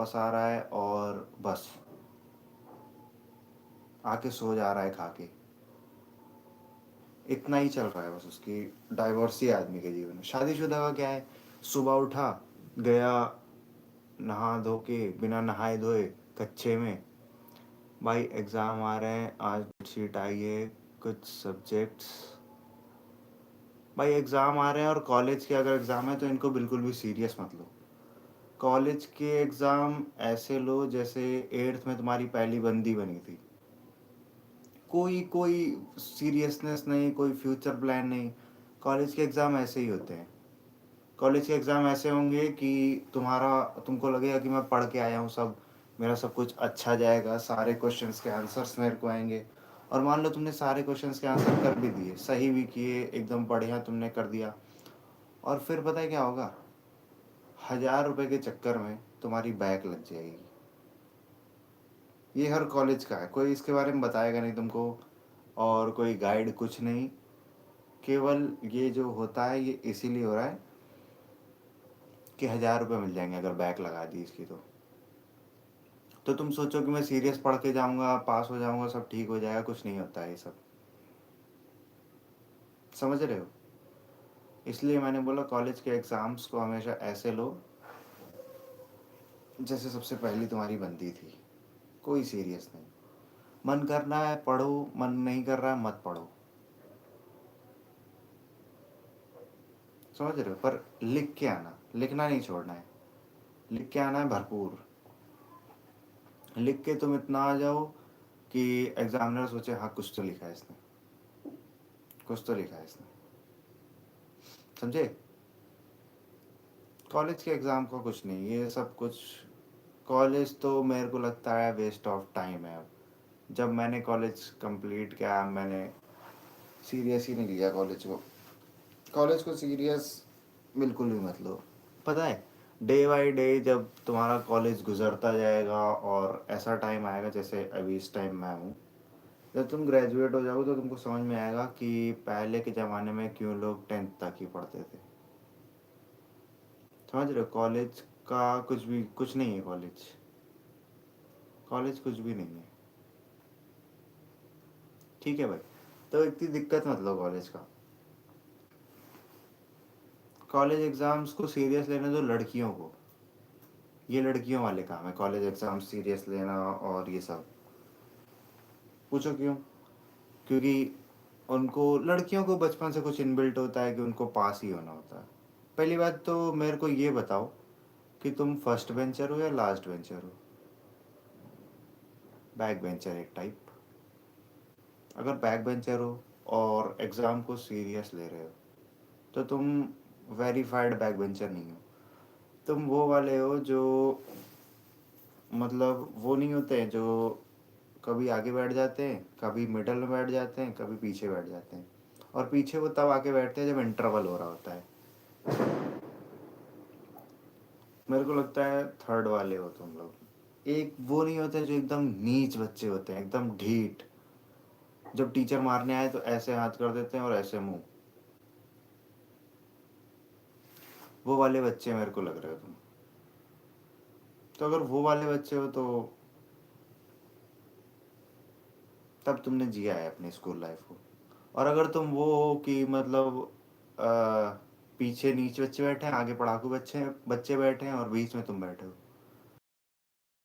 बस आ रहा है और बस आके सो जा रहा है खा के। इतना ही चल रहा है बस उसकी। डाइवोर्स ही आदमी के जीवन में। शादीशुदा का क्या है, सुबह उठा, गया, नहा धो के, बिना नहाए धोए, कच्चे में, भाई एग्ज़ाम आ रहे हैं, आज शीट आई है, कुछ सब्जेक्ट्स, भाई एग्ज़ाम आ रहे हैं। और कॉलेज के अगर एग्ज़ाम है तो इनको बिल्कुल भी सीरियस मत लो। कॉलेज के एग्ज़ाम ऐसे लो जैसे एट्थ में तुम्हारी पहली बंदी बनी थी। कोई कोई सीरियसनेस नहीं, कोई फ्यूचर प्लान नहीं। कॉलेज के एग्ज़ाम ऐसे ही होते हैं। कॉलेज के एग्ज़ाम ऐसे होंगे कि तुमको लगेगा कि मैं पढ़ के आया हूँ सब, मेरा सब कुछ अच्छा जाएगा, सारे क्वेश्चंस के आंसर्स मेरे को आएंगे। और मान लो तुमने सारे क्वेश्चंस के आंसर कर भी दिए, सही भी किए, एकदम बढ़िया तुमने कर दिया, और फिर पता है क्या होगा, 1000 रुपये के चक्कर में तुम्हारी बैक लग जाएगी। ये हर कॉलेज का है, कोई इसके बारे में बताएगा नहीं तुमको, और कोई गाइड कुछ नहीं। केवल ये जो होता है ये इसीलिए हो रहा है कि 1000 रुपये मिल जाएंगे अगर बैक लगा दी इसकी। तो तुम सोचो कि मैं सीरियस पढ़ के जाऊंगा, पास हो जाऊंगा, सब ठीक हो जाएगा, कुछ नहीं होता है ये सब। समझ रहे हो? इसलिए मैंने बोला कॉलेज के एग्ज़ाम्स को हमेशा ऐसे लो जैसे सबसे पहली तुम्हारी बनती थी। कोई सीरियस नहीं। मन करना है पढ़ो, मन नहीं कर रहा है मत पढ़ो। समझ रहे हो? पर लिख के आना, लिखना नहीं छोड़ना है, लिख के आना है भरपूर। लिख के तुम इतना आ जाओ कि एग्जामिनर सोचे हाँ कुछ तो लिखा है इसने, कुछ तो लिखा है इसने। समझे? कॉलेज के एग्ज़ाम का कुछ नहीं, ये सब कुछ। कॉलेज तो मेरे को लगता है वेस्ट ऑफ टाइम है अब। जब मैंने कॉलेज कंप्लीट किया मैंने सीरियस ही नहीं लिया कॉलेज को। कॉलेज को सीरियस बिल्कुल भी मत लो। पता है, डे बाई डे जब तुम्हारा कॉलेज गुजरता जाएगा और ऐसा टाइम आएगा जैसे अभी इस टाइम मैं हूँ, जब तुम ग्रेजुएट हो जाओगे तो तुमको समझ में आएगा कि पहले के ज़माने में क्यों लोग 10th तक ही पढ़ते थे। समझ रहे हो? कॉलेज का कुछ भी कुछ नहीं है। कॉलेज कॉलेज कुछ भी नहीं है। ठीक है भाई, तो इतनी दिक्कत मत लो कॉलेज का। कॉलेज एग्ज़ाम्स को सीरियस लेने दो लड़कियों को। ये लड़कियों वाले काम है कॉलेज एग्ज़ाम सीरियस लेना और ये सब। पूछो क्यों? क्योंकि उनको, लड़कियों को बचपन से कुछ इनबिल्ट होता है कि उनको पास ही होना होता है। पहली बात तो मेरे को ये बताओ कि तुम फर्स्ट बेंचर हो या लास्ट बेंचर हो? बैक बेंचर एक टाइप। अगर बैक बेंचर हो और एग्ज़ाम को सीरियस ले रहे हो तो तुम वेरीफाइड बैक बेंचर नहीं हो। तुम वो वाले हो जो, मतलब वो नहीं होते हैं जो कभी आगे बैठ जाते हैं, कभी मिडल में बैठ जाते हैं, कभी पीछे बैठ जाते हैं। और पीछे वो तब आके बैठते हैं जब इंटरवल हो रहा होता है। मेरे को लगता है थर्ड वाले हो तुम लोग। एक वो नहीं होते जो एकदम नीच बच्चे होते हैं, एकदम ढीठ, जब टीचर मारने आए तो ऐसे हाथ कर देते हैं और ऐसे मुंह। वो वाले बच्चे मेरे को लग रहे हो तुम। तो अगर वो वाले बच्चे हो तो तब तुमने जिया है अपनी स्कूल लाइफ को। और अगर तुम वो हो कि मतलब आ, पीछे नीच बच्चे बैठे हैं, आगे पढ़ाकू बच्चे बच्चे बैठे हैं और बीच में तुम बैठे हो,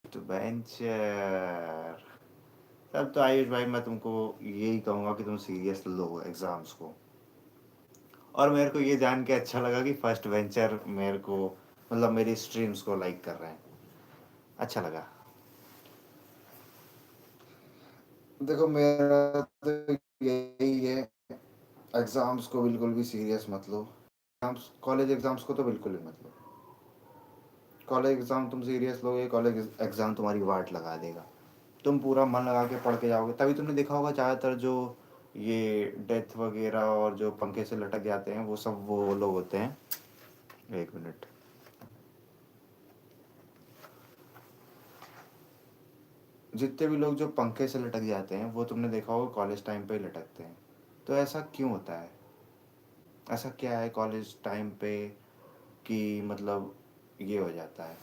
तो बेंचर। तब तो आयुष भाई मैं तुमको यही कहूँगा कि तुम सीरियस लो एग्ज़ाम्स को। और मेरे को ये जान के अच्छा लगा कि फर्स्ट बेंचर मेरे को, मतलब मेरी स्ट्रीम्स को लाइक कर रहे हैं। अच्छा लगा। देखो मेरा तो यही है, एग्ज़ाम्स को बिल्कुल भी सीरियस मत लो। एग्ज़ाम्स, कॉलेज एग्ज़ाम्स को तो बिल्कुल भी मत लो। कॉलेज एग्ज़ाम तुम सीरियस लोगे, कॉलेज एग्ज़ाम तुम्हारी वाट लगा देगा। तुम पूरा मन लगा के पढ़ के जाओगे, तभी तुमने देखा होगा ज़्यादातर जो ये डेथ वगैरह और जो पंखे से लटक जाते हैं वो सब वो लोग होते हैं। एक मिनट। जितने भी लोग जो पंखे से लटक जाते हैं वो तुमने देखा होगा कॉलेज टाइम पे ही लटकते हैं। तो ऐसा क्यों होता है? ऐसा क्या है कॉलेज टाइम पे कि मतलब ये हो जाता है?